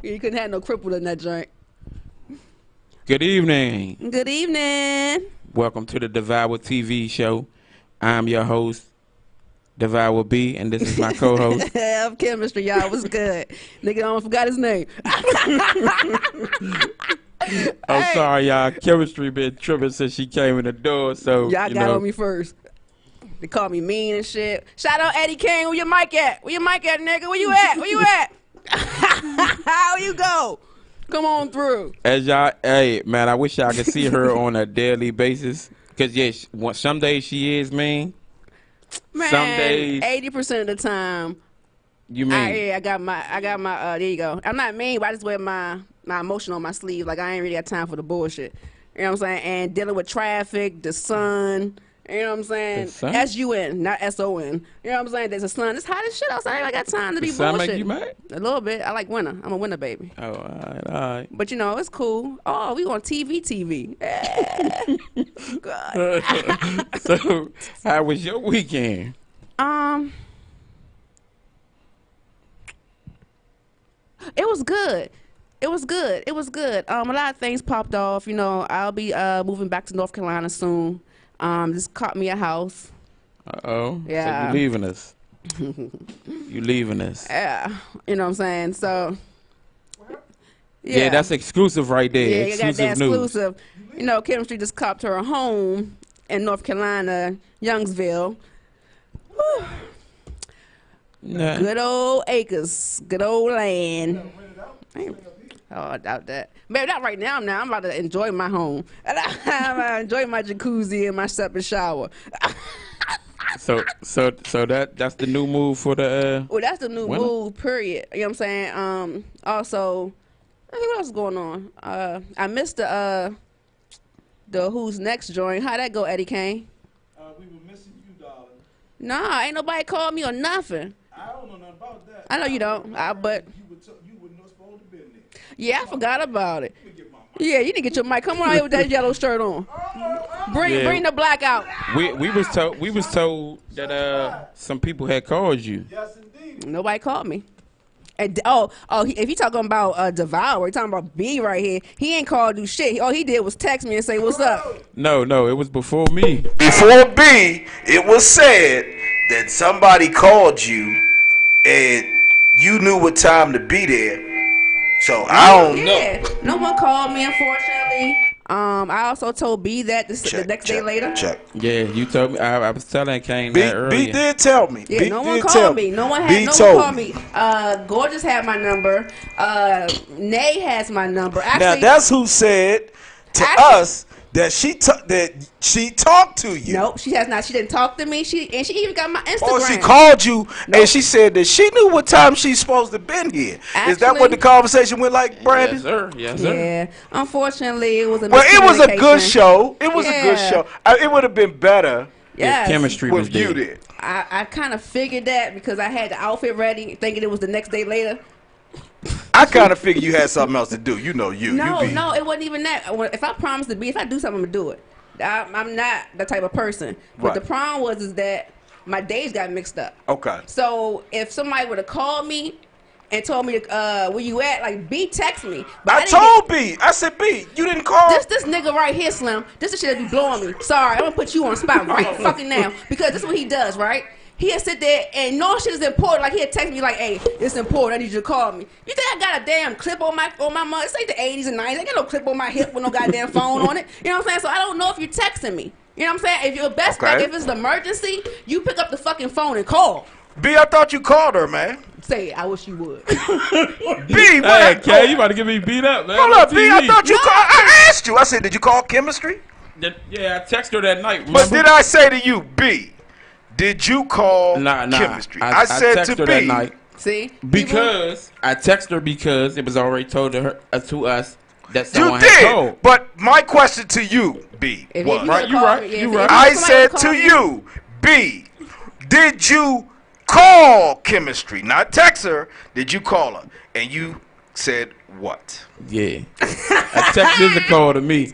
You couldn't have no cripple in that joint. Good evening. Good evening. Welcome to the Devour TV show. I'm your host, Devour B, and this is my co-host. I'm Chemistry, y'all. What's good? Nigga almost forgot his name. I'm sorry, y'all. Chemistry been tripping since she came in the door, so y'all got on me first. They call me mean and shit. Shout out Eddie King. Where your mic at? Where your mic at, nigga? Where you at? Where you at? How you go? Come on through. As y'all, hey man, I wish y'all could see her on a daily basis. Cause yes, some days she is mean. Man, some days 80% of the time. You mean? I got my. There you go. I'm not mean, but I just wear my emotion on my sleeve. Like I ain't really got time for the bullshit. You know what I'm saying? And dealing with traffic, the sun. You know what I'm saying? S-U-N, not S-O-N. You know what I'm saying? There's a sun. It's hot as shit outside. I ain't got time to be sun bullshit. Make you mad? A little bit. I like winter. I'm a winter baby. Oh, all right. But you know, it's cool. Oh, we on TV. God. So, how was your weekend? It was good. A lot of things popped off. You know, I'll be moving back to North Carolina soon. Just caught me a house. Uh-oh. Yeah. So you leaving us. You leaving us. Yeah. You know what I'm saying? So. Yeah, that's exclusive right there. Yeah, exclusive you got that news. exclusive. You know, Chemistry just copped her a home in North Carolina, Youngsville. Whew. Nah. Good old acres. Good old land. Oh, I doubt that. Maybe not right now. I'm about to enjoy my home. I'm about to enjoy my jacuzzi and my separate shower. So that's the new move for the. Well, that's the new winter? move. Period. You know what I'm saying? Also, I think what else is going on? I missed the Who's Next joint. How'd that go, Eddie Kane? We were missing you, darling. Nah, ain't nobody called me or nothing. I don't know nothing about that. I know you don't. But you were not supposed to be in there. yeah, I forgot about it. Yeah, you need to get your mic. Come on out here with that yellow shirt on. Bring the black out. We was told that some people had called you. Yes, indeed. Nobody called me. And if you talking about Devour, you talking about B right here. He ain't called you shit. All he did was text me and say, "What's up?" No, it was before me. Before B, it was said that somebody called you and you knew what time to be there. So I don't know. No one called me, unfortunately. I also told B that the next day later. Yeah, you told me. I was telling Kane that earlier. B did tell me. Yeah, B no one did called tell me. No one called me. Gorgeous had my number. Nay has my number. Actually, now that's who said to us that she talked to you. Nope, she has not. She didn't talk to me. She even got my Instagram. Or she called you and she said that she knew what time she's supposed to been here. Is that what the conversation went like, Brandon? Yes, sir. Yeah. Unfortunately, it was a it was a good show. It was a good show. It would have been better if chemistry was with you there. there. I kind of figured that because I had the outfit ready, thinking it was the next day later. I kind of figured you had something else to do. You know you. No, it wasn't even that. If I promise to be, if I do something, I'm gonna do it. I'm not that type of person. But the problem is that my days got mixed up. Okay. So if somebody would have called me and told me where you at, like B text me. But I told B. I said, B, you didn't call. This nigga right here, Slim. This the shit that be blowing me. Sorry, I'm gonna put you on the spot right fucking now because this is what he does, right? He'll sit there and no shit is important. Like he'll text me like, "Hey, it's important. I need you to call me." You think I got a damn clip on my mug? This ain't the 80s and 90s. I got no clip on my hip with no goddamn phone on it. You know what I'm saying? So I don't know if you're texting me. You know what I'm saying? If you're best bet, if it's an emergency, you pick up the fucking phone and call. B, I thought you called her, man. Say it. I wish you would. B, Hey, Kay, you about to get me beat up, man. Hold up, B, I thought you called. I asked you. I said, did you call Chemistry? Yeah, I texted her that night. Remember? But did I say to you, B, did you call Nah. Chemistry? I said texted to her B. that night. See? Because I texted her because it was already told to her to us that You someone had did. called. But my question to you, B, If was. you Right, you called right, me, yeah, you if right. I somebody said would to call me- you, B, did you call Chemistry? Not text her. Did you call her? And you said what? Yeah. I texted the call to me.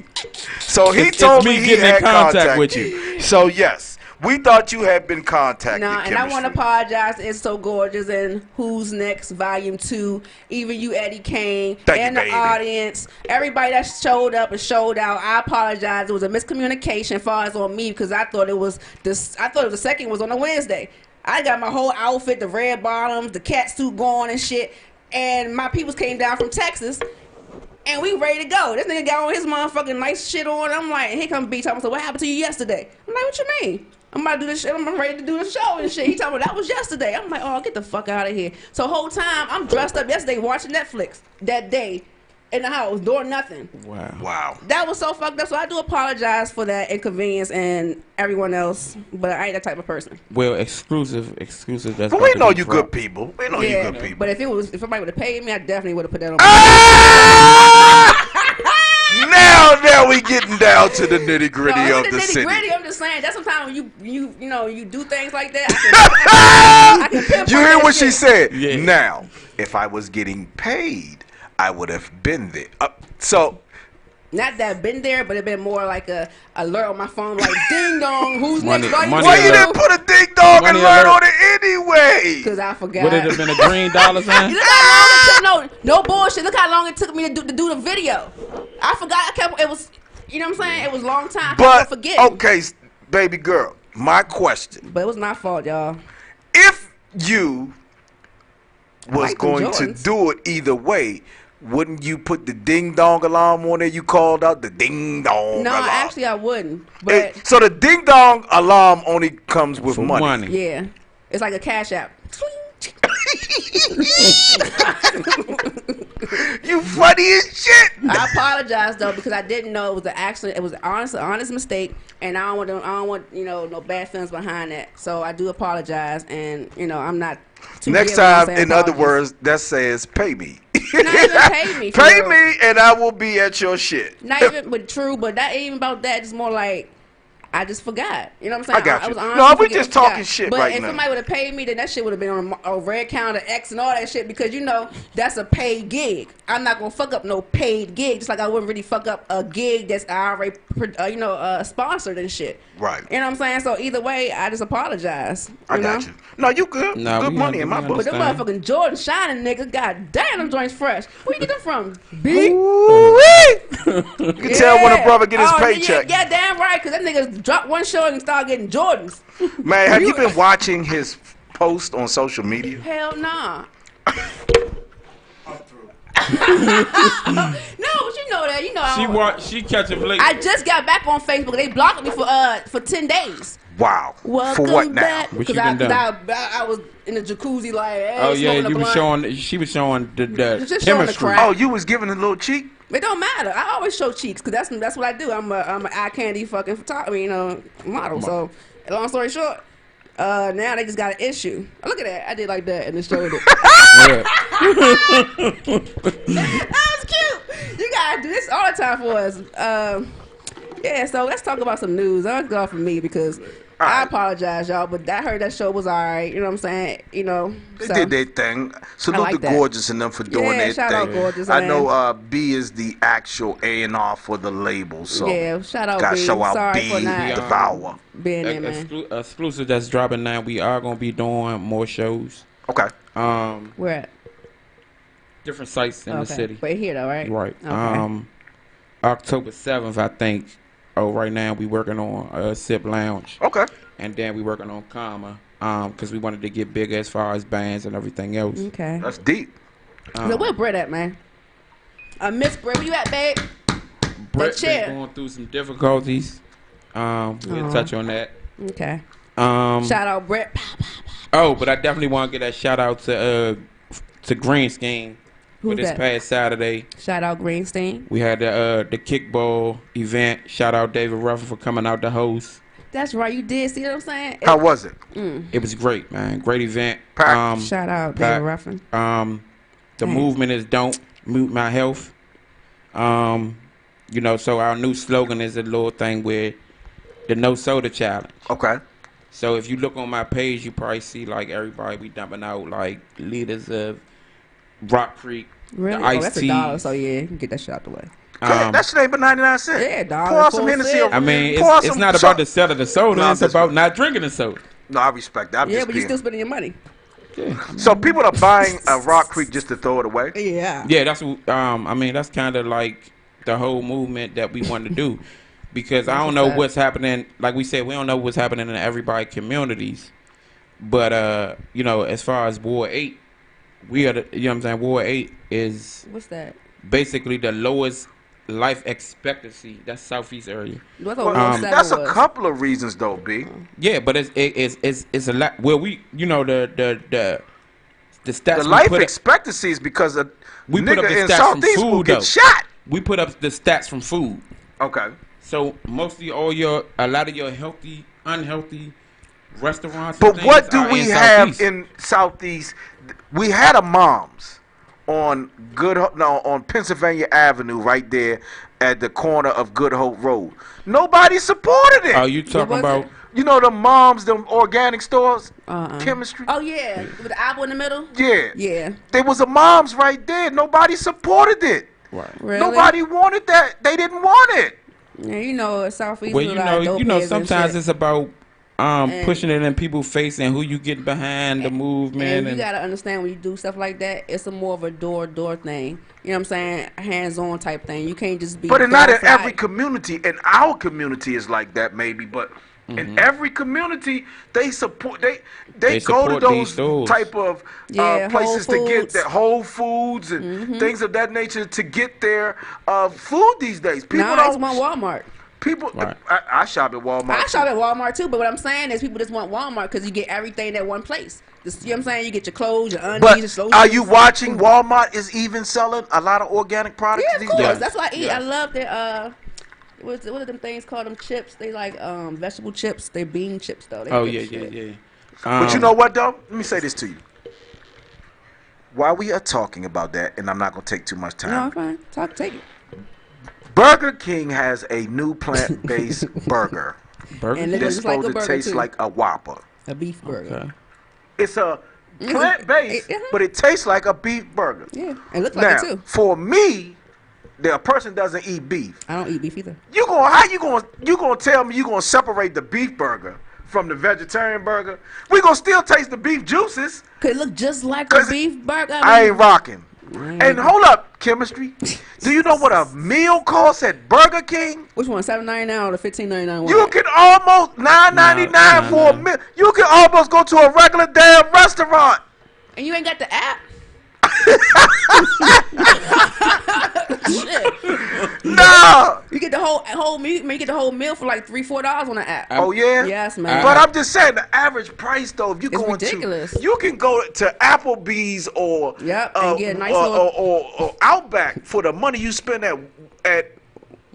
So he It's told me me he getting in had contact contact with you. So yes, We thought you had been contacted. No, and I want to apologize to It's So Gorgeous and Who's Next Volume 2. Even you, Eddie Kane, Thank and you, the baby. audience. Everybody that showed up and showed out. I apologize. It was a miscommunication as far as on me because I thought it was the second was on a Wednesday. I got my whole outfit, the red bottoms, the cat suit going and shit. And my peoples came down from Texas. And we ready to go. This nigga got on his motherfucking nice shit on. I'm like, here come B talking. So what happened to you yesterday? I'm like, what you mean? I'm about to do this shit. I'm ready to do the show and shit. He talking about that was yesterday. I'm like, oh, get the fuck out of here. So whole time I'm dressed up yesterday watching Netflix that day in the house doing nothing. Wow. That was so fucked up. So I do apologize for that inconvenience and everyone else, but I ain't that type of person. Well, exclusive. That's But about we to know be you dropped. good people. We know you good people. But if somebody would have paid me, I definitely would have put that on. Now we getting down to the nitty gritty No, of it's the city. nitty-gritty. I'm just saying that sometimes when you do things like that, I can pinpoint You hear that what she shit. said? Yeah. Now, if I was getting paid, I would have been there. So Not that I've been there, but it been more like a alert on my phone, like ding dong, who's Money- next? Volume money why you alert. didn't put a ding dong Money alert alert. on it anyway? Because I forgot. Would it have been a green dollar sign? Look how long it took. No bullshit. Look how long it took me to do the video. I forgot. It was. You know what I'm saying? It was a long time. I But forget. okay, baby girl, my question: But it was my fault, y'all. if you was like them going to Jordans. do it either way, wouldn't you put the ding dong alarm on there? You called out the ding dong No, alarm. actually I wouldn't. But So the ding dong alarm only comes with For money. money. yeah, it's like a cash app. You funny as shit. I apologize though because I didn't know it was an accident. It was an honest mistake, and I don't want no bad feelings behind that. So I do apologize, and I'm not. Too Next given to time, say in other apologies. words, that says pay me. Not even pay me. For Pay real. me, and I will be at your shit. Not even, but true. But that ain't even about that. It's more like I just forgot. You know what I'm saying? I got you. was honest No, and we forget- just talking forgot. shit but right if now. somebody would have paid me, then that shit would have been on a red counter X and all that shit because that's a paid gig. I'm not gonna fuck up no paid gig. Just like I wouldn't really fuck up a gig that's already sponsored and shit. Right. You know what I'm saying? So either way, I just apologize. I got you. No, you good. Nah, good we money un- in my we book. But them Understand. motherfucking Jordan shining niggas, god damn, them joints fresh. Where you get them from? B? You can tell when a brother get his paycheck. Yeah, damn right, because that nigga dropped one show and start getting Jordans. Man, have you been watching his post on social media? Hell nah. I'm through. No, but you know that. She catch a blink. I just got back on Facebook. They blocked me for 10 days. Wow. Welcome For what now? back. What you Because been I was in the jacuzzi like, hey, Oh yeah, smoking a you was blunt. showing. She was showing the Just showing the chemistry. crack. Oh, you was giving a little cheek? It don't matter. I always show cheeks because that's what I do. I'm an eye candy fucking model. So long story short, now they just got an issue. Oh, look at that. I did like that and it showed it. Yeah. That was cute. You gotta do this all the time for us. Yeah, so let's talk about some news. I'll go for me because I apologize, y'all, but I heard that show was alright. You know what I'm saying? They did their thing. Salute like the that. Gorgeous and them for doing Yeah, their shout thing. out Gorgeous, I man. know B is the actual A&R for the label, so Yeah, shout out gotta B. show out Sorry B, for not Devour. being there, man. Exclusive that's dropping now. We are gonna be doing more shows. Okay. Where at? Different sites in the city. But here though, right? Right. Okay. October 7th, I think. Oh, right now we working on Sip Lounge, Okay. and then we working on Karma. Because we wanted to get bigger as far as bands and everything else. Okay. That's deep. So where Brett at, man? Miss Brett, where you at, babe? Brett chair. been going through some difficulties. We'll touch on that. Okay. Shout Shout out Brett. Oh, but I definitely want to get that shout out to Green Scheme. Who's For this that? past Saturday, Shout out Greenstein. we had the kickball event. Shout out David Ruffin for coming out to host. That's right, you did. See what I'm saying? How was it? It was great, man. Great event. Packed. Shout out Pat- David Ruffin. The movement is "Don't Mute My Health." So our new slogan is a little thing with the No Soda Challenge. Okay. So if you look on my page, you probably see like everybody we dumping out like leaders of Rock Creek, Really? The iced that's teas. $1. So yeah, you can get that shit out the way. That shit ain't but 99 cents. Yeah, $1. Pour some Hennessy over. I mean, Pour it's some not about the sell of the soda. No, It's about not drinking the soda. No, I respect that. I'm Yeah, just but you being. still spending your money. Yeah. So people are buying a Rock Creek just to throw it away. Yeah. Yeah, that's I mean, that's kind of like the whole movement that we want to do, because I don't know what's happening. Like we said, we don't know what's happening in everybody communities, but you know, as far as Ward 8, we are you know what I'm saying. Ward 8 is What's that? basically the lowest life expectancy. That's Southeast area. That's a couple of reasons though, B. Yeah, but it's a lot. Well, we you know the stats. The life expectancy is because a we put up nigga the in stats Southeast from food, will get though. shot. We put up the stats from food. Okay. So mostly a lot of your healthy, unhealthy restaurants. But what do we have in Southeast? We had a Mom's on on Pennsylvania Avenue, right there at the corner of Good Hope Road. Nobody supported it. Are you talking about? You know the Mom's, them organic stores, chemistry. Oh yeah, with the apple in the middle. Yeah. Yeah. There was a Mom's right there. Nobody supported it. Right. Really? Nobody wanted that. They didn't want it. Yeah, you know, Southeast. Well, you know, sometimes it's about pushing it in people's face and who you get behind the movement. And you gotta understand, when you do stuff like that, it's a more of a door thing. You know what I'm saying? Hands-on type thing. You can't just be. But it's not in every community. In our community is like that, maybe. But in every community, they support. They go to those type of places to get their Whole Foods and things of that nature to get their food these days. People don't want Walmart. People, I shop at Walmart. I shop at Walmart too, but what I'm saying is people just want Walmart because you get everything at one place. You know what I'm saying? You get your clothes, your undies, your But are you watching Walmart is even selling a lot of organic products these days? Yeah, of course. That's what I eat. I love their what are them things called? Them chips? They like vegetable chips. They bean chips though. Yeah. But you know what though? Let me say this to you. While we are talking about that, and I'm not gonna take too much time. No, I'm fine. Take it. Burger King has a new plant-based burger. And that's supposed to taste like a Whopper. A beef burger. Okay. It's a plant-based, but it tastes like a beef burger. Yeah, it looks like it too. For me, a person doesn't eat beef. I don't eat beef either. How you gonna tell me you gonna separate the beef burger from the vegetarian burger? We gonna still taste the beef juices. Could it look just like a beef burger? I ain't rocking. And hold up, chemistry. Do you know what a meal costs at Burger King? Which one, $7.99 or $15.99? You can almost $9.99 for a meal. You can almost go to a regular damn restaurant. And you ain't got the app? Shit. No. You get the whole meal. You get the whole meal for like $3-4 on the app. Oh yeah. Yes, man. But I'm just saying the average price though. If you it's ridiculous. You can go to Applebee's or and get a nice or Outback for the money you spend at.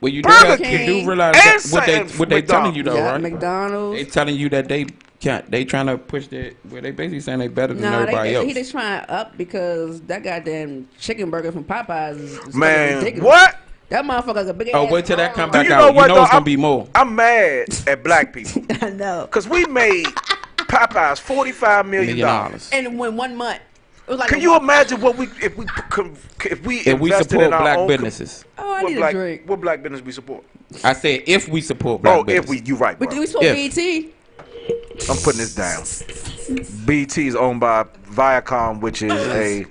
Well, you Burger do realize that what they telling you though, right? McDonald's. They telling you that they trying to push they basically saying they better than everybody else. He just trying up because that goddamn chicken burger from Popeyes is ridiculous. What? That motherfucker's a big ass. Oh, wait till that come back out. You know it's gonna be more. I'm mad at black people. I know. Because we made Popeyes $45 million. And in 1 month. It was like Can you imagine what if we support black businesses? Oh, I need a drink. What black business we support? I said if we support black businesses. You right, bro. But do we support BET? I'm putting this down. BT is owned by Viacom, which is a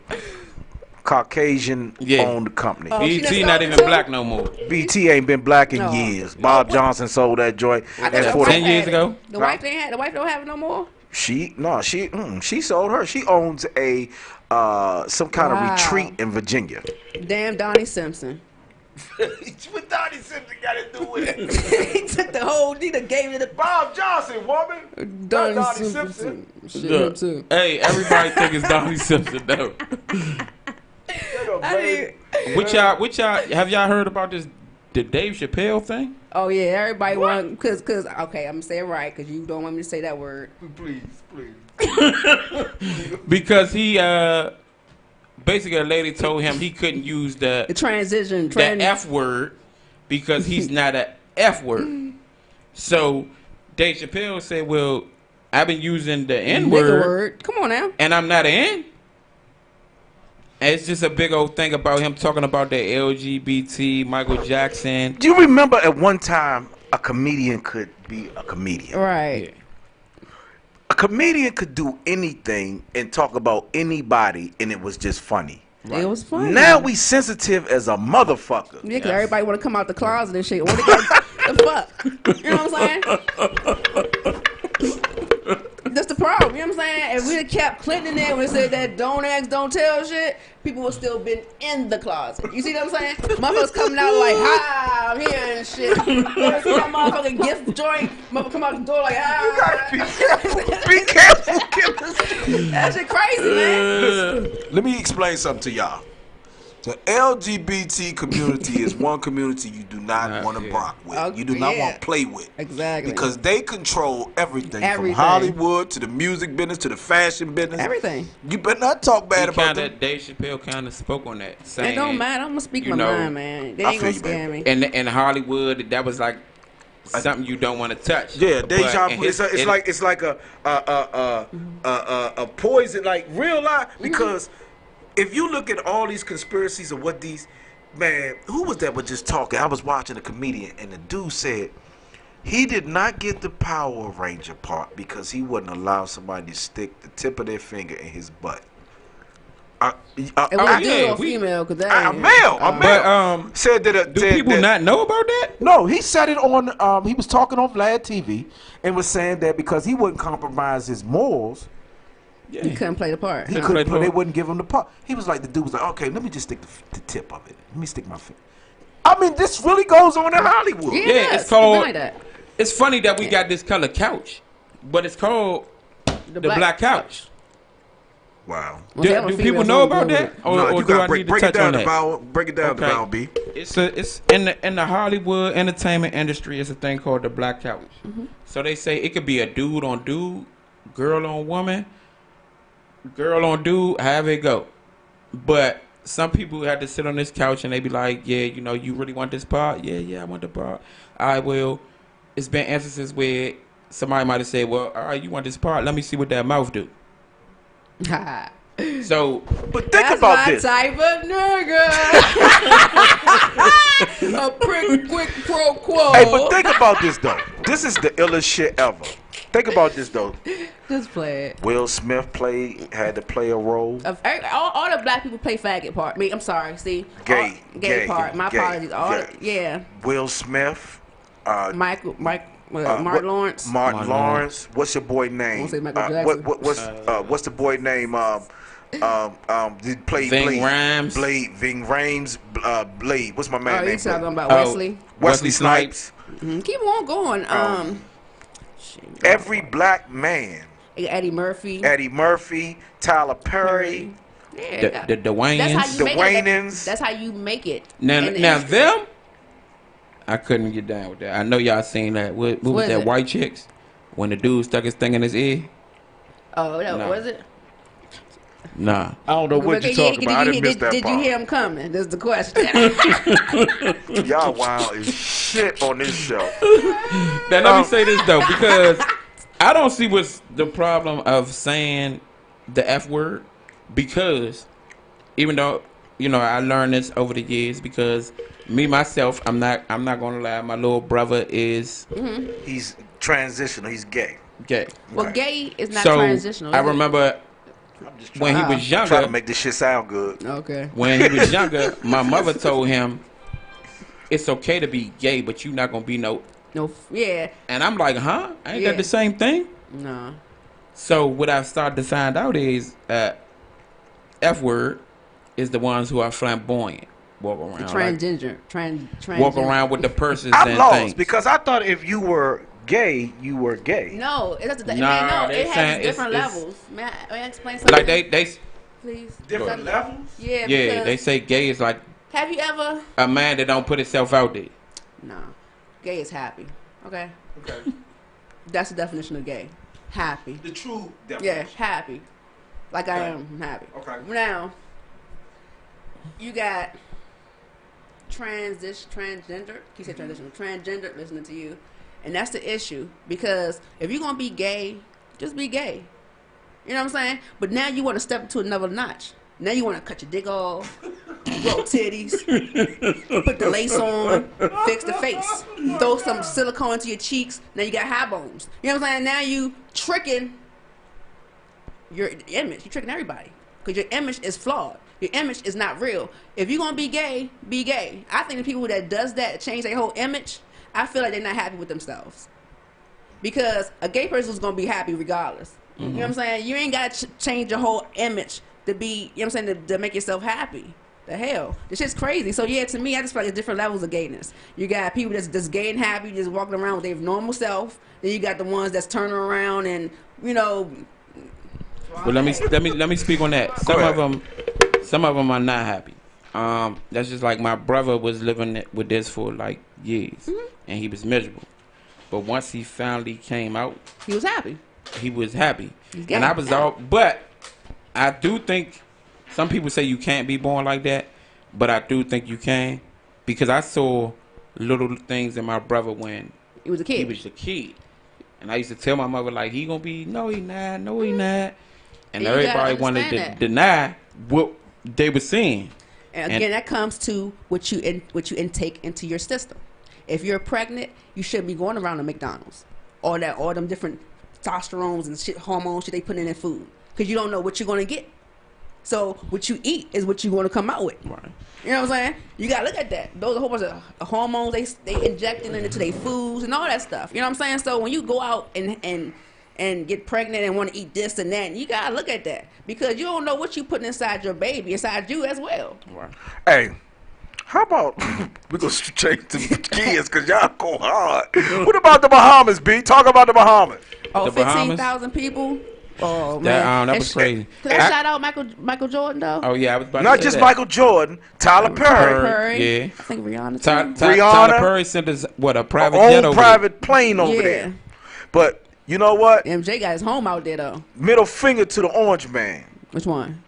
Caucasian-owned company. BT not even black no more. BT ain't been black in years. Bob Johnson sold that joint. 10 years ago. The wife don't have it no more. She sold her. She owns a some kind of retreat in Virginia. Damn Donnie Simpson. What Donnie Simpson got to do with it? He took the whole. He done gave it to Bob Johnson, woman. Donnie Simpson. Shit, too. Hey, everybody think it's Donnie Simpson though. Which y'all have y'all heard about this? The Dave Chappelle thing? Oh yeah, everybody want because okay, I'm gonna say it right because you don't want me to say that word. Please. Because he basically a lady told him he couldn't use the F word because he's not a F word. So Dave Chappelle said, "Well, I've been using the N word. Come on now. And I'm not an N." it's just a big old thing about him talking about the LGBT, Michael Jackson. Do you remember at one time a comedian could be a comedian? Right. Yeah. A comedian could do anything and talk about anybody, and it was just funny. Right. It was funny. Now we sensitive as a motherfucker. Yeah, because everybody want to come out the closet and shit. What the fuck? You know what I'm saying? That's the problem. You know what I'm saying? If we had kept Clinton in there when they said that don't ask, don't tell shit, people would still been in the closet. You see what I'm saying? Motherfuckers coming out like, hi, I'm here and shit. That motherfucking gift joint, motherfucker come out the door like, hi. You gotta be careful. That shit crazy, man. Let me explain something to y'all. The LGBT community is one community you do not want to rock with. Okay, you do not want to play with. Exactly. Because they control everything. From Hollywood to the music business to the fashion business. Everything. You better not talk bad about them. Dave Chappelle kind of spoke on that. Saying, it don't matter. I'm going to speak my mind, man. They ain't going to scare me. In Hollywood, that was like something you don't want to touch. Yeah, deja vu. It's like a poison, like real life. Because if you look at all these conspiracies of what these, man, who was that was just talking? I was watching a comedian, and the dude said he did not get the Power Ranger part because he wouldn't allow somebody to stick the tip of their finger in his butt. It was a dude or female? A male. Said that. Do people not know about that? No, he said it on. He was talking on Vlad TV and was saying that because he wouldn't compromise his morals. Yeah. He couldn't play the part. He couldn't play. They wouldn't give him the part. He was like, the dude was like, okay, let me just stick the tip of it. Let me stick my finger. I mean, this really goes on in Hollywood. Yeah, it's called. like that. It's funny that we got this color couch, but it's called the black couch. Wow. Well, do people know about that? Or you do I gotta need to touch on that? Break it down to Val B. It's in the Hollywood entertainment industry. It's a thing called the black couch. Mm-hmm. So they say it could be a dude on dude, girl on woman, girl on dude, however it go. But some people had to sit on this couch and they be like, yeah, you know, you really want this part? Yeah, I want the part. I will. It's been instances where somebody might have said, well, all right, you want this part? Let me see what that mouth do. So, but think about this. That's my type of nigga. A prick, quick pro quo. Hey, but think about this though. This is the illest shit ever. Think about this though. Just play it. Will Smith had to play a role. All the black people play faggot part. I'm sorry. See, gay part. My apologies. Yeah. Will Smith. Martin Lawrence. Martin Lawrence. What's your boy name? I won't say Michael Jackson. What's the boy name? Did play Ving Rhames. Ving Rhames. Blade. What's my man name? You talking about Wesley? Wesley Snipes. Mm-hmm. Keep on going. Every black man. Eddie Murphy, Tyler Perry. Yeah. The Dwayne. That's how you make it. Now them. I couldn't get down with that. I know y'all seen that. What was that? White Chicks? When the dude stuck his thing in his ear? Oh, no. Was it? Nah. I don't know what you're talking about. I didn't miss that Did you hear him coming? That's the question. Y'all wild as shit on this show. Now, let me say this, though, because I don't see what's the problem of saying the F word, because even though, you know, I learned this over the years, because me, myself, I'm not going to lie, my little brother is... Mm-hmm. He's transitional. He's gay. Well, gay is not transitional. I remember... When he was younger, trying to make this shit sound good. Okay. When he was younger, my mother told him it's okay to be gay, but you're not gonna be no. Yeah. And I'm like, huh? Ain't that the same thing? No. So what I started to find out is, F word is the ones who are flamboyant, walk around transgender, walk around with the purses I'm and lost things. Because I thought if you were gay, you were gay. No, it doesn't. It has different levels. May I explain something? Like they please. Different levels. Yeah. Yeah, they say gay is like. Have you ever? A man that don't put himself out there. No, gay is happy. Okay. That's the definition of gay. Happy. The true definition. Yeah, happy. Like I am happy. Okay. Now, you got transgender. You say transition. Transgender. Listening to you. And that's the issue, because if you're going to be gay, just be gay. You know what I'm saying? But now you want to step to another notch. Now you want to cut your dick off, grow titties, put the lace on, fix the face, throw some silicone into your cheeks. Now you got high bones. You know what I'm saying? Now you tricking your image. You're tricking everybody because your image is flawed. Your image is not real. If you're gonna be gay, be gay. I think the people that does that change their whole image. I feel like they're not happy with themselves because a gay person is gonna be happy regardless. You know what I'm saying? You ain't gotta change your whole image to be, you know what I'm saying, to make yourself happy. The hell, this shit's crazy. So yeah, to me, I just feel like there's different levels of gayness. You got people that's gay and happy, just walking around with their normal self. Then you got the ones that's turning around and Well, let me speak on that. Some of them are not happy. That's just like my brother was living with this for like years, and he was miserable. But once he finally came out, he was happy. And I was but I do think some people say you can't be born like that, but I do think you can because I saw little things in my brother when he was a kid. And I used to tell my mother like he gonna be no he not, and everybody wanted to deny what they were seeing. And again, that comes to what you intake into your system. If you're pregnant, you shouldn't be going around to McDonald's all them different testosterones and shit, hormones shit they put in their food because you don't know what you're gonna get. So what you eat is what you're gonna come out with. Right. You know what I'm saying? You gotta look at that. Those are a whole bunch of hormones they injecting into their foods and all that stuff. You know what I'm saying? So when you go out and get pregnant and want to eat this and that, you gotta look at that because you don't know what you putting inside your baby, inside you as well. Right. Hey, how about we gonna change the kids because y'all go hard. What about the Bahamas, B? Talk about the Bahamas. Oh, the 15,000 people. Oh man, that was crazy. Can I shout out Michael Jordan though? Oh yeah, I was about not to say just that. Michael Jordan, Tyler Perry. Yeah. I think Rihanna. Rihanna. Tyler Perry sent us a private jet over private plane over there. But you know what? MJ got his home out there though. Middle finger to the orange man. Which one?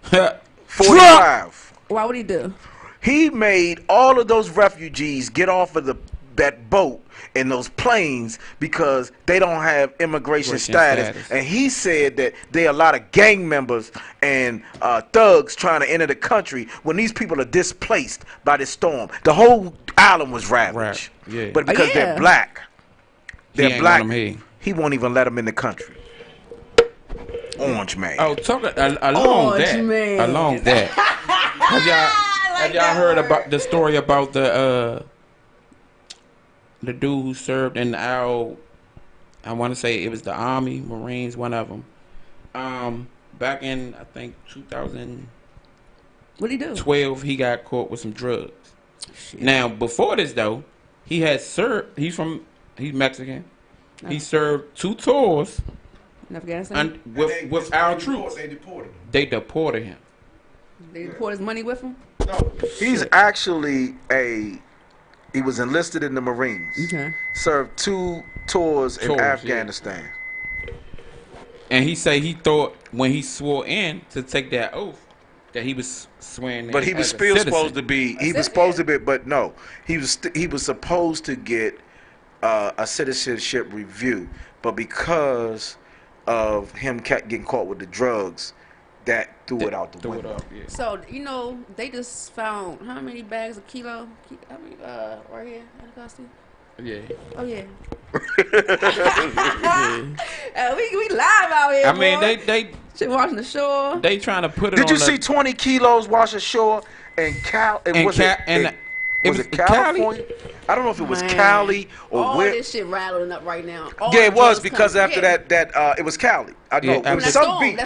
45. Why would he do? He made all of those refugees get off of that boat and those planes because they don't have immigration status. And he said that there are a lot of gang members and thugs trying to enter the country when these people are displaced by this storm. The whole island was ravaged. Yeah. But because they're black, he won't even let them in the country. Orange man. Oh, along that. Have y'all heard about the story about the dude who served in I want to say it was the Army, Marines, one of them. Back in I think 2000. What did he do? 12, he got caught with some drugs. Shit. Now before this though, he had served. He's Mexican. No. He served 2 tours in Afghanistan with our troops. They deported him. They deported him. They deported his money with him. No, he's actually he was enlisted in the Marines. Okay. Served 2 tours in Afghanistan. Yeah. And he said he thought when he swore in to take that oath that he was swearing. But he was still supposed to be. He was supposed to be. But no, he was supposed to get a citizenship review. But because of him getting caught with the drugs, that threw it out the window. So they just found how many bags of kilo? I mean, right here at the costume. Yeah. Oh yeah. We live out here. I mean, boy. they washing the shore. They trying to put it. Did you see 20 kilos wash ashore in was it California? I don't know if it was Cali or all where. All this shit rattling up right now. Yeah, it was because after that it was Cali. I know it was some beach.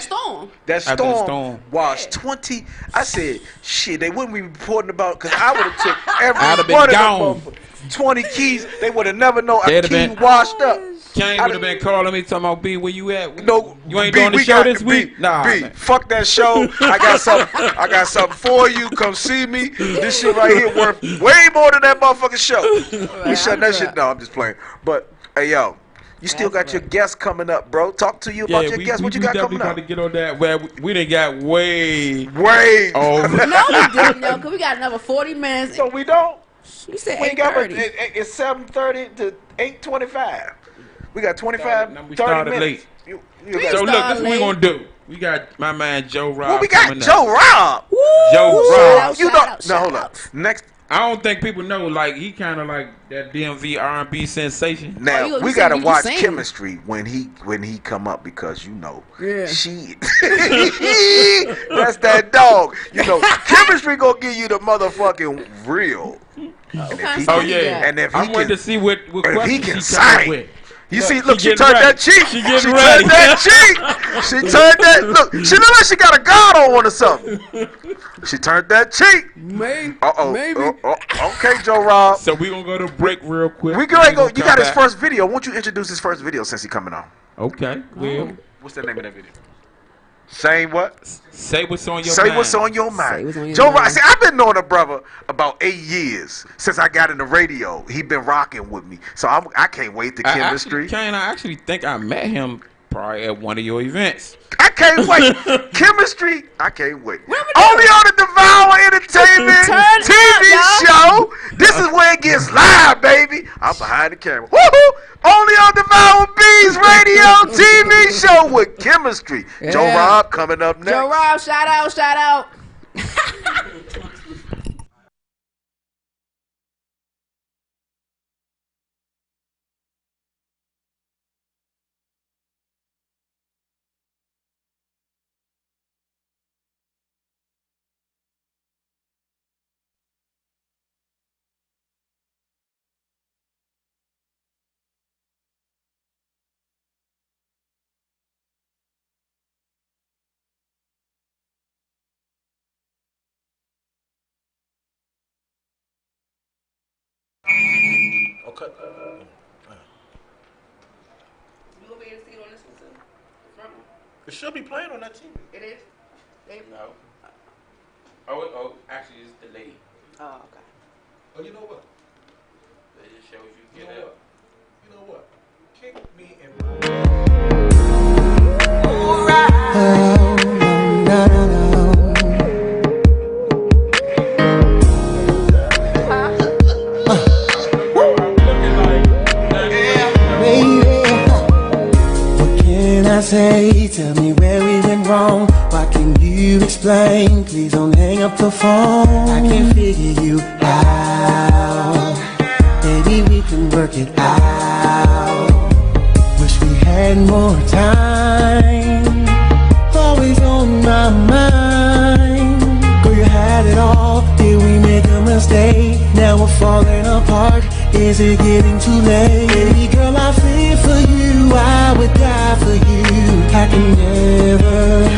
That storm washed 20. I said, shit, they wouldn't be reporting about because I would have took every one of them 20 keys. They would have never known a key washed up. Kane would have been calling me talking about B, where you at? No, you ain't doing the show this week? Nah, B, fuck that show. I got something for you. Come see me. This shit right here worth way more than that motherfucking show. We shutting that shit down. I'm just playing. But hey, yo, you still got your guests coming up, bro. Talk to you about your guests. What you got coming up? We definitely got to get on that. Well, we done got way over. No, we didn't, though, because we got another 40 minutes. No, we don't. You said 8:30. It's 7:30 to 8:25. We got 30 minutes. late. So look, this is what we're going to do. We got my man Joe Rob. Well, we got Joe Rob. Joe Rob. You know, no, hold up. Next. I don't think people know, like, he kind of like that DMV R&B sensation. Now, we got to watch Chemistry when he come up because, you know, she, that's that dog. You know, Chemistry going to give you the motherfucking real. And if he I wanted to see what if he can she come sing. with. You see, look, she turned that cheek. She turned ready. that cheek. She turned that. Look, she look like she got a god on or something. She turned that cheek. Maybe. Maybe. Okay, Joe Rob. So we gonna go to break real quick. We gonna go. You got his first video. Won't you introduce his first video since he coming on? Okay. Well, what's the name of that video? Saying what? Say what's on your Say mind. what's on your mind. What's on your Joe mind. Rob. See, I've been knowing a brother about 8 years since I got in the radio. He been rocking with me, so I can't wait to Chemistry. I actually think I met him probably at one of your events. I can't wait. Chemistry. I can't wait. Only on the Devour Entertainment TV show. This is where it gets live, baby. I'm behind the camera. Woohoo! Only on Devour B's radio TV show with Chemistry. Yeah. Joe Rob coming up next. Joe Rob, shout out, shout out. Okay. You gonna be able to see it on this one too? The front one? It should be playing on that TV. It is? No. Oh, actually, it's delayed. Oh, okay. Oh, you know what? It just shows you You get know up. what? You know what? Kick me in Say, tell me where we went wrong. What can you explain? Please don't hang up the phone. I can't figure you out. Maybe we can work it out. Wish we had more time. Always on my mind. Girl, you had it all. Did we make a mistake? Now we're falling apart. Is it getting too late? Baby girl, I feel for you. I would die for you. I can never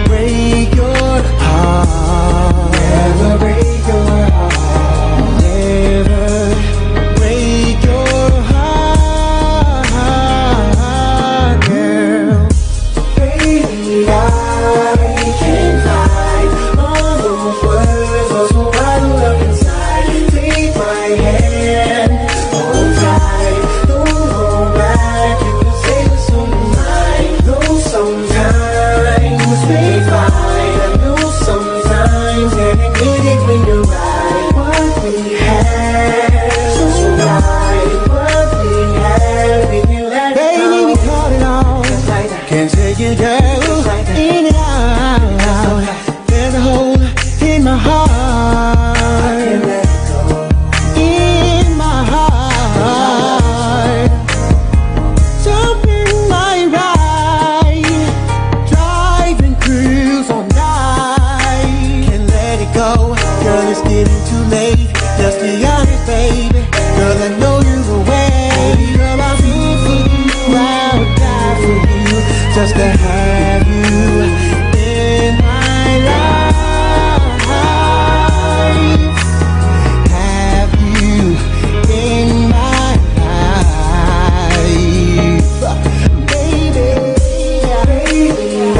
break your heart. Never break your heart. Never break your heart, girl. Baby, I can't find all those words. Are so bottled up inside. Take my hand, hold tight. Don't hold back. You can say what's on your mind. Know sometimes they fine. I know sometimes that it is when you're right. What we had, so right. What we had, when you let it go. Baby, we caught it all. Can't take it, girl. In and out. There's a hole in my heart. In my heart. Jump in my ride. Drive and cruise all night. Can't let it go. Girl, it's getting too late. Let's be honest, baby. Girl, I know you're away. Girl, I feel for you. I would die for you. Just to have you in my life. Have you in my life. Baby, I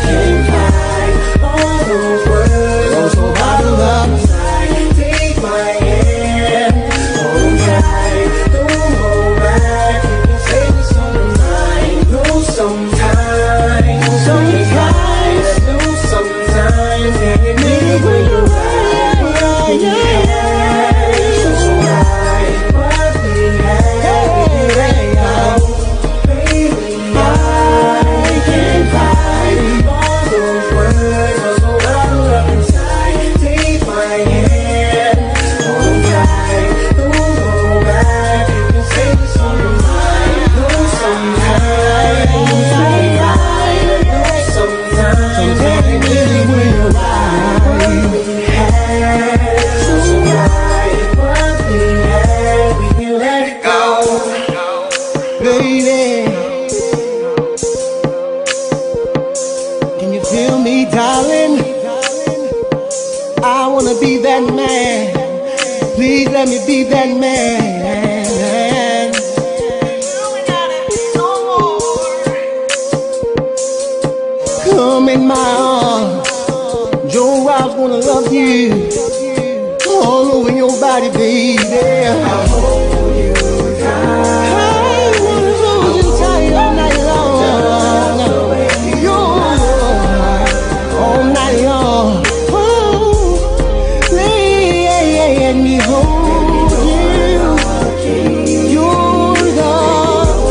can't find all those words. I'm so bottled up inside. Take my hand, hold tight. Don't hold back. You can say what's on your mind. Know sometimes, know sometimes that it means when you're right. So right, what we had, baby, I can't find. wanna be that man. Please let me be that man. Come in my arms. Joe Rob's gonna love you all over your body, baby. I'll hold you tight. I wanna hold you tight all night long. All night long. Oh, let me hold you. You're the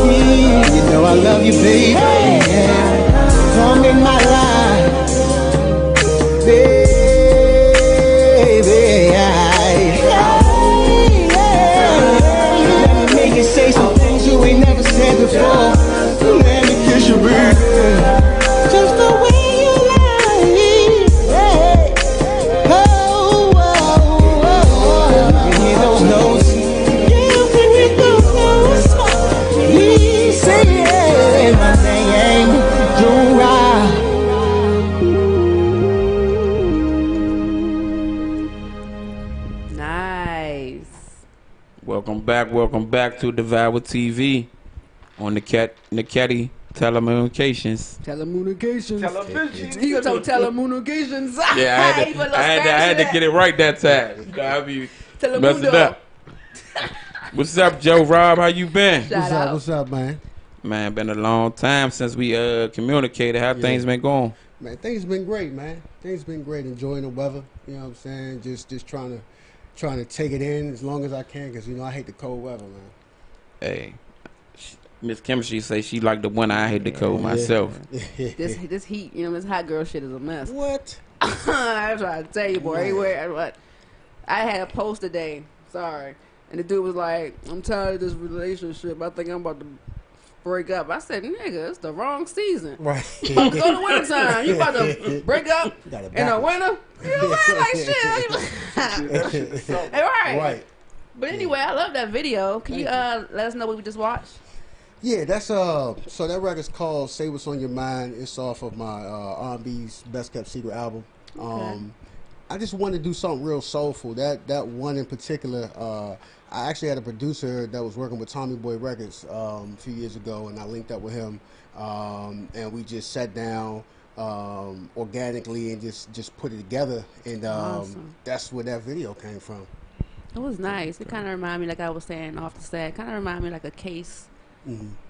key. You know I love you, baby. Come in my life, baby. Let me make you say some things you ain't never said before. Let me kiss you, baby. Just the way you like. Oh, oh, oh. You can hear those notes. You can hear those notes. Please say my name, Joe. Welcome back to Devour TV on Nekedie Telecommunications. Telecommunications. Television. You gonna talk telecommunications? Yeah, I had to get it right that time. I be messing up. What's up, Joe Rob? How you been? What's up, man? Man, been a long time since we communicated. How things been going? Man, things been great, man. Things been great. Enjoying the weather. You know what I'm saying? Just trying to take it in as long as I can, because I hate the cold weather, man. Hey, Miss Chemistry say she like the winter. I hate the cold myself. This heat, this hot girl shit is a mess. What? I was trying to tell you, boy. Everywhere. I had a post today. Sorry, and the dude was like, "I'm tired of this relationship. I think I'm about to break up." I said, "Nigga, it's the wrong season. Right. You about to go to winter time. You about to break up in the winter? You know what I'm saying? Like shit. Right. But anyway, I love that video. Can you let us know what we just watched? Yeah, that's so that record's called "Say What's on Your Mind." It's off of my R&B's Best Kept Secret album. Okay. I just wanted to do something real soulful. That one in particular, I actually had a producer that was working with Tommy Boy Records a few years ago, and I linked up with him, and we just sat down organically and just put it together, and Awesome. That's where that video came from. It was nice. It kind of reminded me, like I was saying off the set, kind of reminded me like a Case,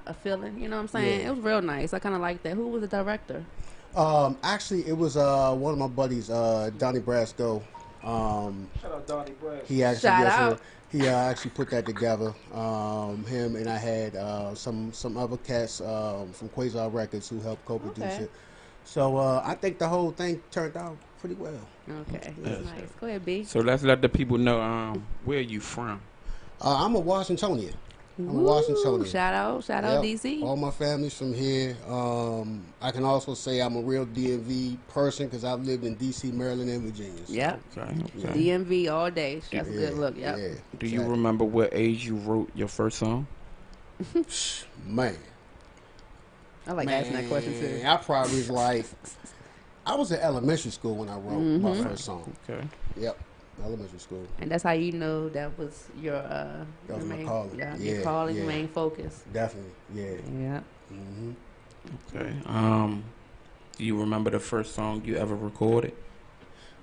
a feeling. You know what I'm saying? Yeah. It was real nice. I kind of liked that. Who was the director? Actually, it was one of my buddies, Donnie Brasco. Shout out Donnie Brasco. He actually Shout out. He actually put that together. Him and I had some other cats from Quasar Records who helped co-produce Okay. it. So I think the whole thing turned out pretty well. Okay, that's nice. Go ahead, B. So let's let the people know where you from. I'm a Washingtonian. I'm a Ooh, Washingtonian. Shout out, Yep. DC. All my family's from here. I can also say I'm a real DMV person because I've lived in DC, Maryland, and Virginia. So, Yep. Okay. DMV all day. That's a good look. Yep. Yeah, Do you remember what age you wrote your first song? Man. I like asking that question too. I probably was like, I was in elementary school when I wrote my first song. Okay. Yep, elementary school. And that's how you know that was your That was my main, calling. Yeah, Yeah, your calling, yeah. your main focus. Definitely, yeah. Yeah. Okay. Do you remember the first song you ever recorded?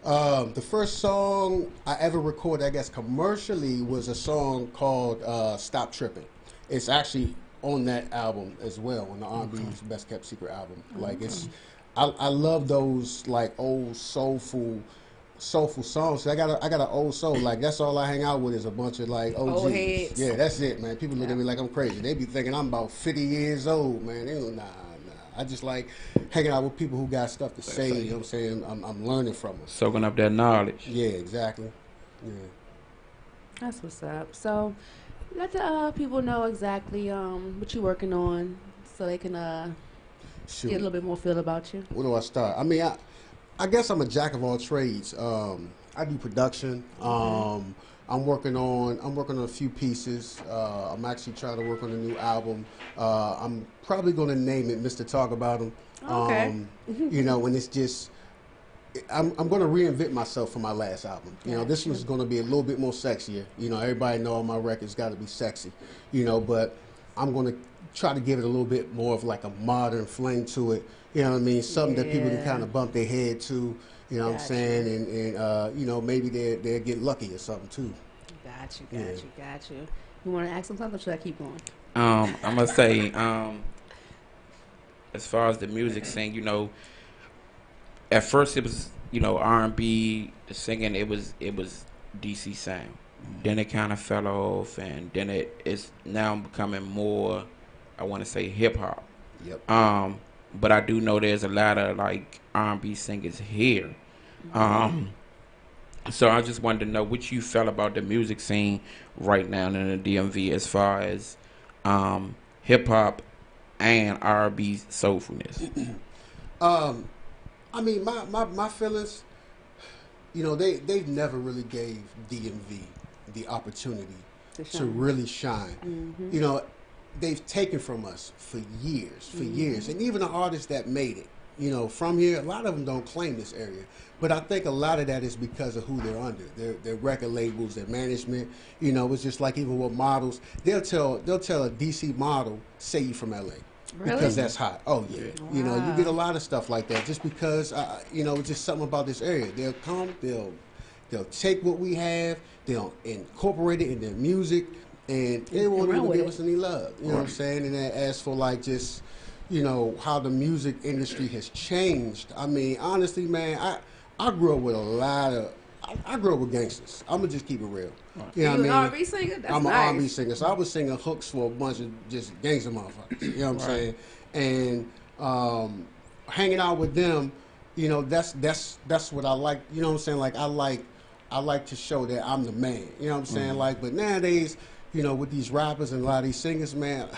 The first song I ever recorded, I guess commercially, was a song called "Stop Tripping." It's actually on that album as well, on the R&B's Best Kept Secret album. Like I love those like old soulful songs. I got an old soul. Like that's all I hang out with is a bunch of like OGs. Old heads. Yeah, that's it, man. People look at me like I'm crazy. They be thinking I'm about 50 years old, man. They don't, nah. I just like hanging out with people who got stuff to say. You know what I'm saying? I'm learning from them. Soaking up that knowledge. Yeah, exactly. Yeah. That's what's up. So let the people know exactly what you're working on, so they can Shoot. get a little bit more feel about you. Where do I start? I mean, I guess I'm a jack of all trades. I do production. I'm working on a few pieces. I'm actually trying to work on a new album. I'm probably going to name it Mr. Talk About Him. Okay. You know, when it's I'm going to reinvent myself for my last album. You know, this one's going to be a little bit more sexier. You know, everybody know my records got to be sexy. You know, but I'm going to try to give it a little bit more of like a modern fling to it. You know what I mean? Something that people can kind of bump their head to. You know what I'm saying? And you know, maybe they'll get lucky or something too. Got you. You want to ask them something, or should I keep going? I'm gonna say, as far as the music scene, you know, at first it was, you know, R&B singing. It was DC sound. Then it kind of fell off, and then it's now becoming more, I want to say, hip hop. Yep. But I do know there's a lot of like R&B singers here. So I just wanted to know what you felt about the music scene right now in the DMV as far as hip hop and R&B soulfulness. I mean, my feelings, you know, they've never really gave DMV the opportunity to really shine. Mm-hmm. You know, they've taken from us for years, and even the artists that made it, you know, from here, a lot of them don't claim this area. But I think a lot of that is because of who they're under. Their record labels, their management. You know, it's just like even with models, they'll tell a DC model, say you from LA. Really? Because that's hot. Oh yeah. Wow. You know, you get a lot of stuff like that just because you know, it's just something about this area. They'll come, they'll take what we have, they'll incorporate it in their music, and they won't even give us any love. You know what I'm saying? And then as for like just, you know, how the music industry has changed. I mean, honestly, man, I grew up with a lot of. I grew up with gangsters. I'm gonna just keep it real. You know what I mean? An R&B singer? That's I'm an nice. R&B singer, so I was singing hooks for a bunch of just gangster motherfuckers. You know what I'm saying? And hanging out with them, you know, that's what I like. You know what I'm saying? Like I like to show that I'm the man. You know what I'm saying? Like, but nowadays, you know, with these rappers and a lot of these singers, man,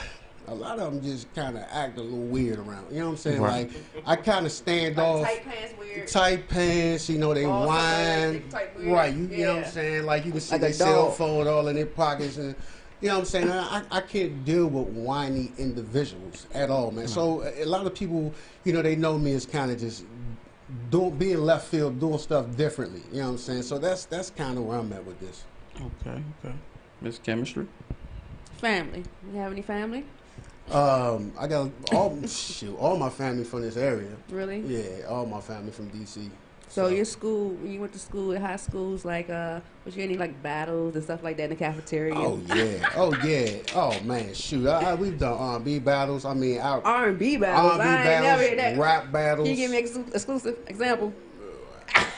a lot of them just kind of act a little weird around. You know what I'm saying? Right. Like, I kind of stand like off. Tight pants weird. Tight pants, you know, they whine. Right, you know what I'm saying? Like, you can see like their cell phone all in their pockets. And you know what I'm saying? I can't deal with whiny individuals at all, man. So a lot of people, you know, they know me as kind of just being left field, doing stuff differently. You know what I'm saying? So that's kind of where I'm at with this. Okay. Miss Chemistry? Family. You have any family? I got all my family from this area. Really? Yeah, all my family from DC. So your school, when you went to school at high schools, like, was you any like battles and stuff like that in the cafeteria? Oh yeah. Oh man, shoot, we've done R&B battles. I mean, R&B battles. R&B battles, rap battles. Can you give me an exclusive example?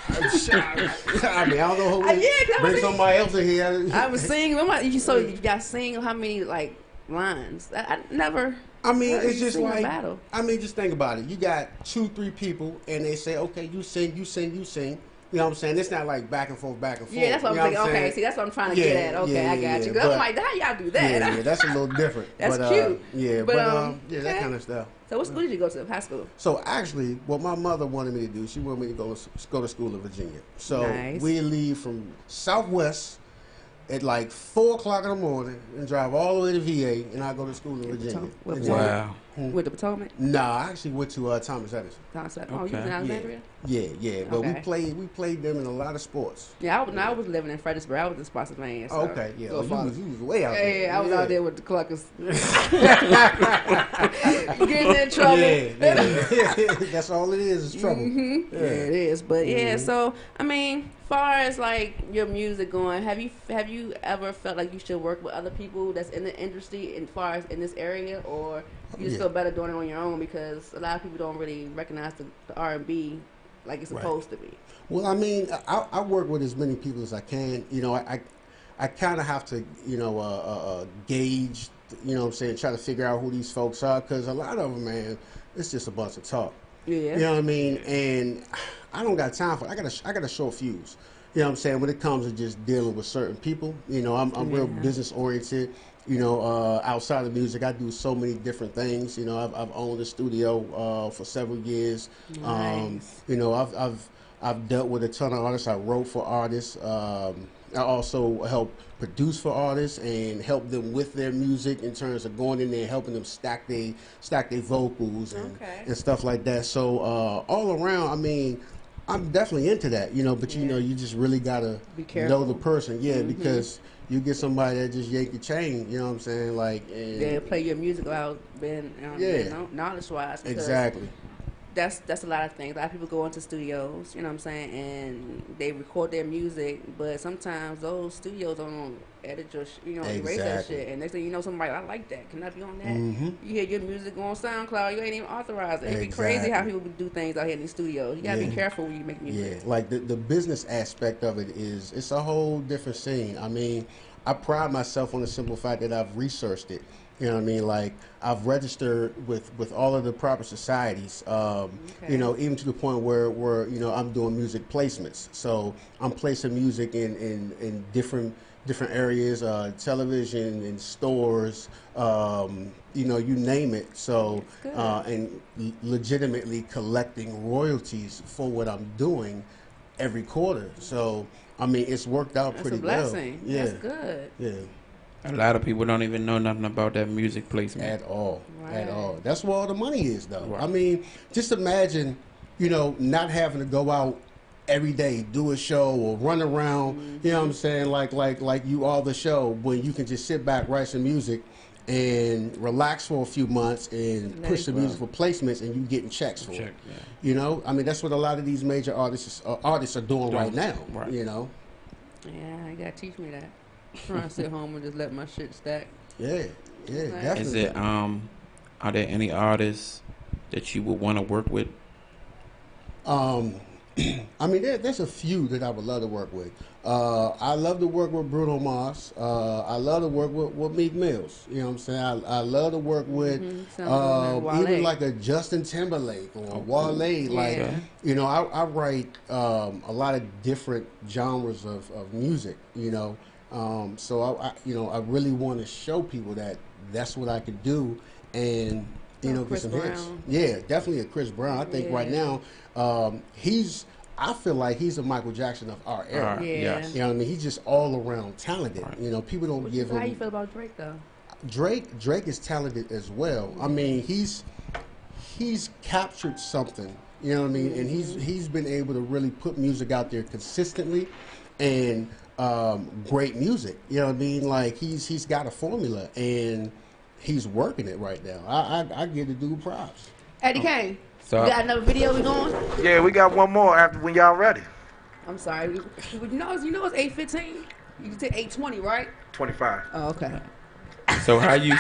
I mean, I don't know who. Bring somebody else in here. I was singing. So you got sing how many like lines? I never. I mean, it's just like, battle. I mean, just think about it. You got 2-3 people, and they say, okay, you sing. You know what I'm saying? It's not like back and forth. Yeah, that's what I'm thinking. Okay, see, that's what I'm trying to get at. Okay, I got you. I'm like, how y'all do that? Yeah, that's a little different. That's cute. Yeah, but that kind of stuff. So what school did you go to? High school? So actually, what my mother wanted me to do, she wanted me to go to school in Virginia. So we leave from Southwest at like 4 o'clock in the morning and drive all the way to VA, and I go to school in Virginia. Wow. With the Potomac? Nah, I actually went to Thomas Edison. Oh, you was in Alexandria? Yeah. But we played them in a lot of sports. Yeah, I was living in Fredericksburg. I was in Spotsylvania. So okay, yeah. You was way out there. Yeah, I was out there with the Cluckers. Getting in trouble. Yeah. That's all it is trouble. Mm-hmm. Yeah, it is. But yeah, so I mean, far as like your music going, have you ever felt like you should work with other people that's in the industry, as far as in this area, or you just feel better doing it on your own because a lot of people don't really recognize the R&B like it's supposed to be? Well, I mean, I work with as many people as I can. You know, I kind of have to, you know, gauge, you know what I'm saying, try to figure out who these folks are, because a lot of them, man, it's just a bunch of talk. Yeah. You know what I mean? And I don't got time for it. I got to show fuse. You know what I'm saying? When it comes to just dealing with certain people, you know, I'm real business oriented. You know, outside of music, I do so many different things. You know, I've owned a studio for several years. Nice. You know, I've dealt with a ton of artists. I wrote for artists. I also help produce for artists and help them with their music in terms of going in there and helping them stack their vocals and stuff like that. So all around, I mean, I'm definitely into that, but you just really gotta know the person, because you get somebody that just yank your chain, you know what I'm saying, like, and they play your music without being knowledge wise. Exactly. That's a lot of things. A lot of people go into studios, you know what I'm saying, and they record their music, but sometimes those studios don't edit your, erase that shit. And next thing you know, somebody, I like that. Can I be on that? You hear your music on SoundCloud, you ain't even authorized. It'd be crazy how people do things out here in these studios. You gotta be careful when you make music. Yeah, like the business aspect of it it's a whole different scene. I mean, I pride myself on the simple fact that I've researched it. You know what I mean? Like, I've registered with all of the proper societies, even to the point where I'm doing music placements. So I'm placing music in different areas, television, in stores, you name it. So, and legitimately collecting royalties for what I'm doing every quarter. So, I mean, it's worked out pretty well. That's a blessing. Yeah. That's good. Yeah. A lot of people don't even know nothing about that music placement at all. That's where all the money is, though. Right. I mean, just imagine, not having to go out every day, do a show or run around. You know what I'm saying? Like you all the show, when you can just sit back, write some music, and relax for a few months and push the music for placements, and you getting checks for it. Yeah. I mean, that's what a lot of these major artists are doing right now. Right. Yeah, you gotta teach me that. Trying to sit home and just let my shit stack. Yeah, definitely. Is it are there any artists that you would want to work with? I mean, there's a few that I would love to work with. I love to work with Bruno Mars. I love to work with Meek Mills. You know what I'm saying? I love to work with even like a Justin Timberlake or Wale. Like, I write a lot of different genres of music. So I really want to show people that that's what I could do, and get some hits. Yeah, definitely a Chris Brown. I think right now, I feel like he's a Michael Jackson of our era. Yes. You know what I mean? He's just all around talented. Right. People don't give him. How you feel about Drake though? Drake is talented as well. I mean, he's captured something. You know what I mean? And he's been able to really put music out there consistently, and great music. You know what I mean? Like, he's got a formula, and he's working it right now. I give the dude props. Eddie Kane, so, you got another video we going? Yeah, we got one more after when y'all ready. I'm sorry. You know it's 8:15. You can take 8:20, right? 25. Oh, okay. So how you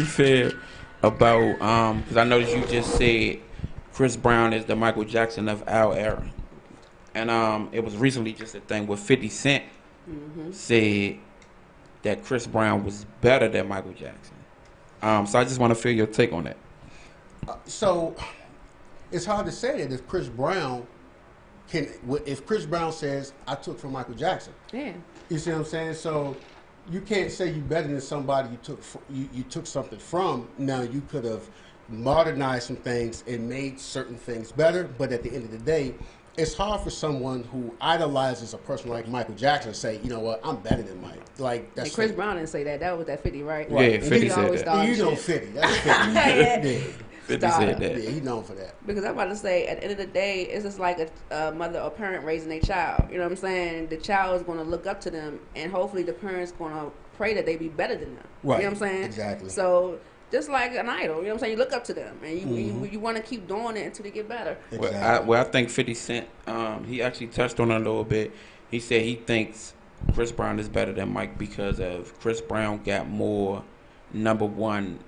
feel about because I noticed you just said Chris Brown is the Michael Jackson of our era. And it was recently just a thing where 50 Cent said that Chris Brown was better than Michael Jackson. So I just want to feel your take on that. So it's hard to say that if Chris Brown says, I took from Michael Jackson. Yeah. You see what I'm saying? So you can't say you're better than somebody you took something from. Now, you could have modernized some things and made certain things better, but at the end of the day, it's hard for someone who idolizes a person like Michael Jackson to say, you know what, I'm better than Mike. Like, that's and Chris Brown didn't say that. That was that 50, right? Yeah, 50 said that. You know 50. That's 50. Yeah. 50 said that. Yeah, he's known for that. Because I'm about to say, at the end of the day, it's just like a mother or parent raising their child. You know what I'm saying? The child is going to look up to them, and hopefully the parent's going to pray that they be better than them. Right. You know what I'm saying? Exactly. So just like an idol, you know what I'm saying? You look up to them, and you want to keep doing it until they get better. Exactly. I think 50 Cent, he actually touched on it a little bit. He said he thinks Chris Brown is better than Mike because of Chris Brown got more #1,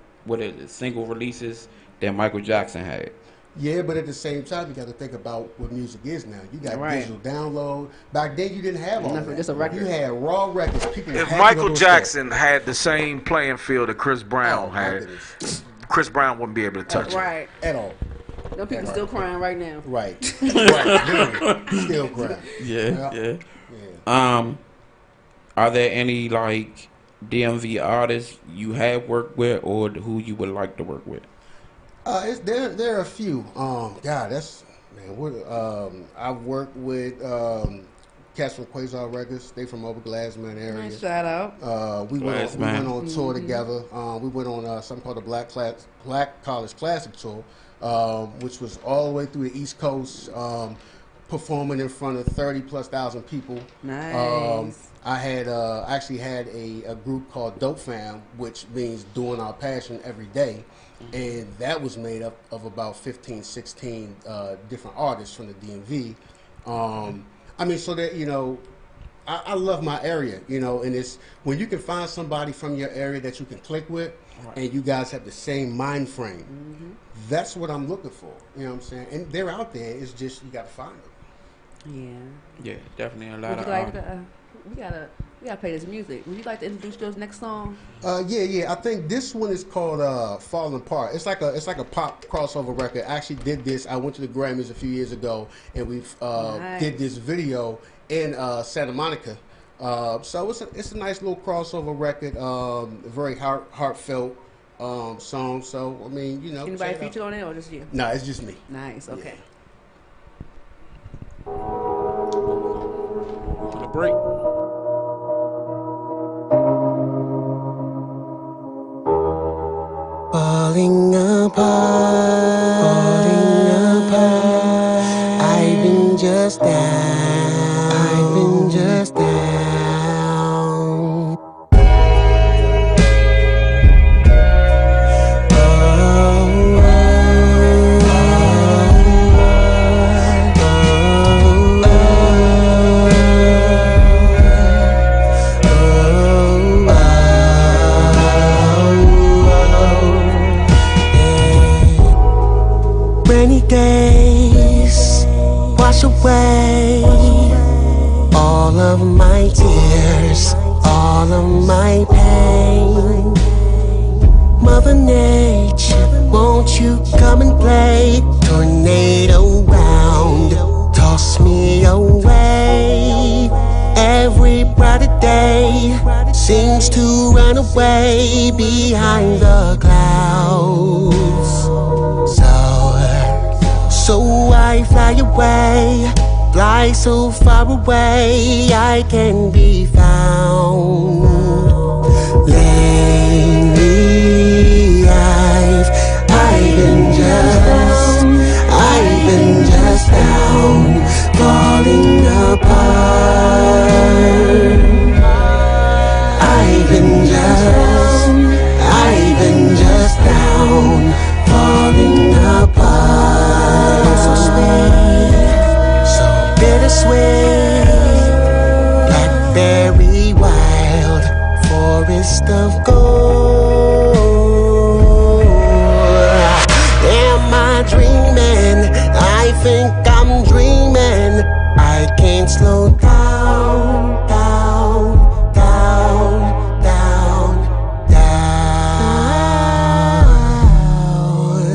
single releases than Michael Jackson had. Yeah, but at the same time, you got to think about what music is now. You got digital download. Back then, you didn't have all that. Just a record. You had raw records. People if Michael Jackson had the same playing field that Chris Brown had, Chris Brown wouldn't be able to touch it. At all. No people still crying right now. Right. Right. Still crying. Yeah. Are there any like DMV artists you have worked with or who you would like to work with? There are a few. I've worked with cats from Quasar Records. They from over Glassman area. Nice shout out. We went on tour together. We went on something called the Black College Classic Tour, which was all the way through the East Coast. performing in front of 30,000+ people. Nice. I had actually had a group called Dope Fam, which means doing our passion every day. And that was made up of about 15, 16 different artists from the DMV. I mean, so that, you know, I love my area, you know, and it's when you can find somebody from your area that you can click with, and you guys have the same mind frame. That's what I'm looking for. You know what I'm saying? And they're out there. It's just you got to find them. Yeah, definitely a lot of. We gotta play this music. Would you like to introduce your next song? Yeah. I think this one is called "Falling Apart." It's like a pop crossover record. I actually did this. I went to the Grammys a few years ago, and we did this video in Santa Monica. So it's a nice little crossover record. Very heartfelt song. So I mean, you know. Anybody featured on it or just you? No, it's just me. Nice. Okay. To the break. Falling apart, I've been just down, Rainy days wash away all of my tears, all of my pain. Mother Nature, won't you come and play? Tornado round, toss me away. Every brighter day seems to run away behind the clouds. So I fly away, fly so far away I can be found. Lately I've been just down, falling apart. I've been just down, falling apart. So sweet, so bittersweet, blackberry wild, forest of gold. Am I dreaming? I think I'm dreaming. I can't slow down, down, down, down, down.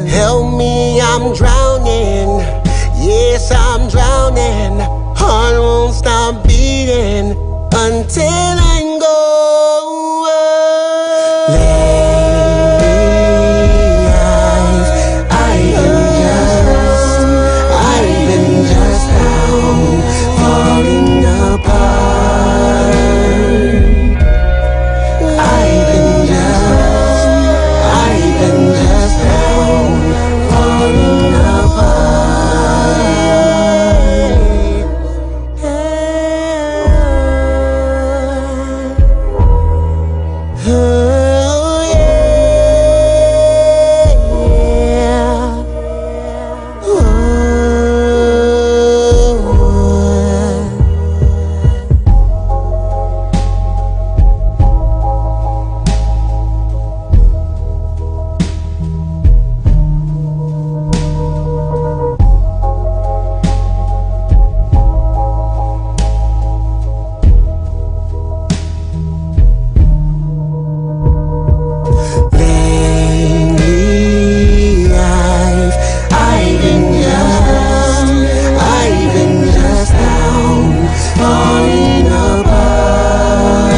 Help me, I'm drowning. Yes, I'm drowning. Heart won't stop beating until I go. I've been just down, falling apart. I've been just down, falling apart. Oh yeah. Lately I've been just down, falling apart.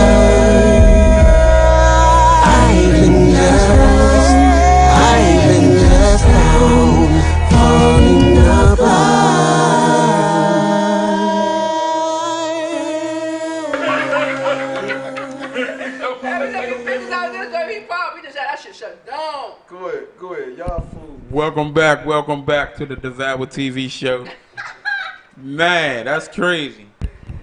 I've been just down, falling Every second bitches out there gonna be pop. We just had that shit shut down. Go ahead. Y'all fool. Welcome back to the Devour TV show. Man, that's crazy.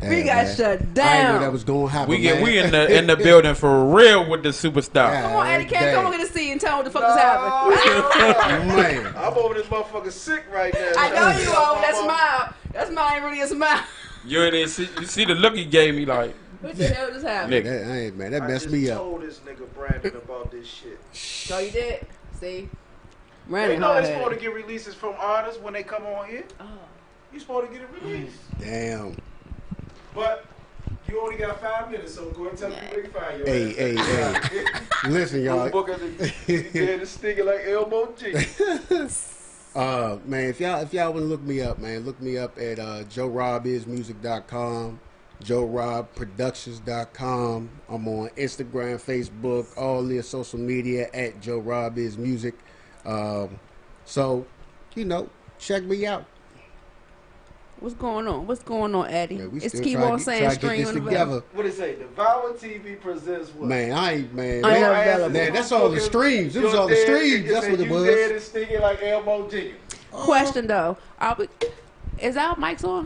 We got shut I didn't know down. that was going to happen. We in the building for real with the superstar. Yeah. Come on, Eddie Cam, come on, get a seat and tell me what the fuck is happening. Man. I'm over this motherfucker sick right now. I know you are. That smile. That smile ain't really a smile. You see the look he gave me like. What the hell just happened? Nigga. That messed me up. I told this nigga Brandon about this shit. So you did? See? You Brandon know they're hard-headed. supposed to get releases from artists when they come on here. Oh. You supposed to get it released. Damn. But you only got 5 minutes, so go and tell me where you find your Hey. Listen, y'all. Book of the sticky like elbow G. Man, if y'all want to look me up, man, look me up at JoeRobIsMusic.com, JoeRobProductions.com. I'm on Instagram, Facebook, all the social media at JoeRobIsMusic. So, check me out. What's going on? What's going on, Eddie? Yeah, we It's still keep try on to saying get stream this in the together. What it say? Devour TV presents what? Man, Unavailable. man, that's all the streams. It was all the streams. That's what it You dead was. and sticky like elbow G. Question though, is our mics on?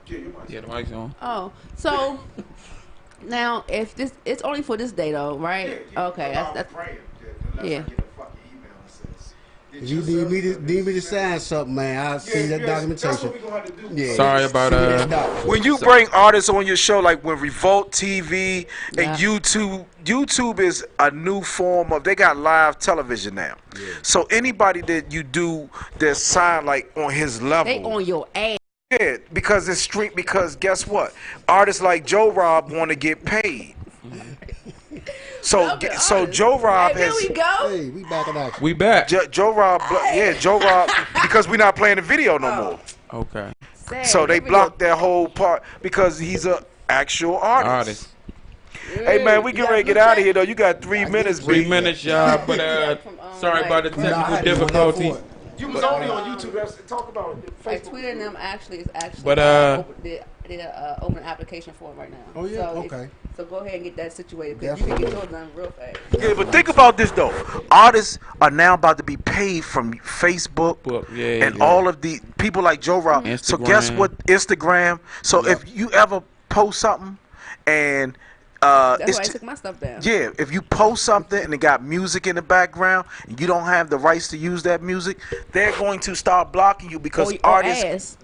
Yeah, the mic's on. Oh, so now if it's only for this day though, right? Okay, that's yeah. If you need me to sign something, man, I'll see that documentation. That's what we gonna have to do. Yeah. Sorry about When you bring artists on your show, like when Revolt TV and Yeah. YouTube is a new form of, they got live television now. Yeah. So anybody that you do that's signed like on his level, They on your ass. yeah, because it's street. Because guess what, artists like Joe Rob want to get paid. So Joe Rob Hey, there has. we go. Hey, we back in action. We back. Joe Rob, Joe Rob, because we're not playing the video no more. Okay. Sad. So they Here we blocked go. that whole part because he's a actual artist. Hey man, we You get got ready to blue get out check? of here though. You got 3 minutes, 3 B. minutes, y'all. But sorry about the technical difficulty. You was only on YouTube. Talk about I tweeted them actually. But, did a open application for it right now. Oh, yeah? So Okay. So go ahead and get that situated because you can get yours done real fast. Yeah, but think about this though. Artists are now about to be paid from Facebook and all of the people like Joe Rob. So guess what? Instagram. So if you ever post something and That's why I took my stuff down. yeah, if you post something and it got music in the background and you don't have the rights to use that music, they're going to start blocking you because artists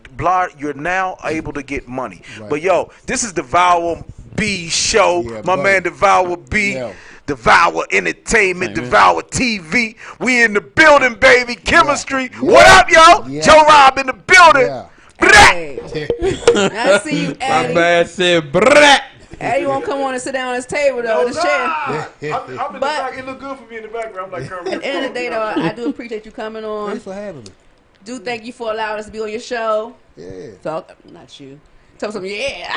you're now able to get money. Right. But yo, this is Devour B show. Yeah, My buddy. man Devour B. Yeah. Devour Entertainment, Devour TV. We in the building, baby. Chemistry. What up, yo? Yeah. Joe Rob in the building. Yeah. Hey. I see you, My Eddie. bad said brat. Eddie won't come on and sit down on his table though, the chair. I'm in the But- back. It look good for me in the background. I'm like, At the end of the day, though, I do appreciate you coming on. Thanks for having me. Do thank you for allowing us to be on your show. Yeah. Talk, not you. Tell some, yeah.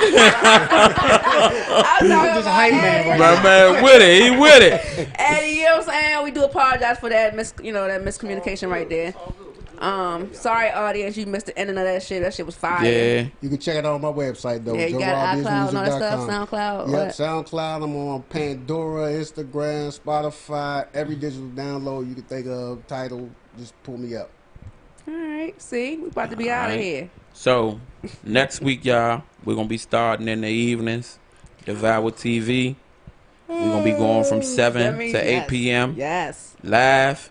I'm talking just a hype man right My man with it. He with it. Eddie, you know what I'm saying? We do apologize for that that miscommunication right there. Sorry, audience, you missed the ending of that shit. That shit was fire. Yeah. You can check it out on my website though. Yeah, you got iCloud and all that stuff, JoeRobIsMusic.com. SoundCloud. Yep, What? SoundCloud. I'm on Pandora, Instagram, Spotify, every digital download you can think of. Title, just pull me up. All right, see, we about to be out of Alright. here. So next week, y'all, we're gonna be starting in the evenings. Devour TV. We're gonna be going from 7 to 8 p.m. Yes. live.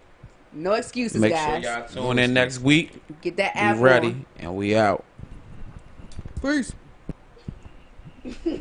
No excuses, Make guys. sure y'all tune in next week. Get that Be app ready, on. and we out. Peace.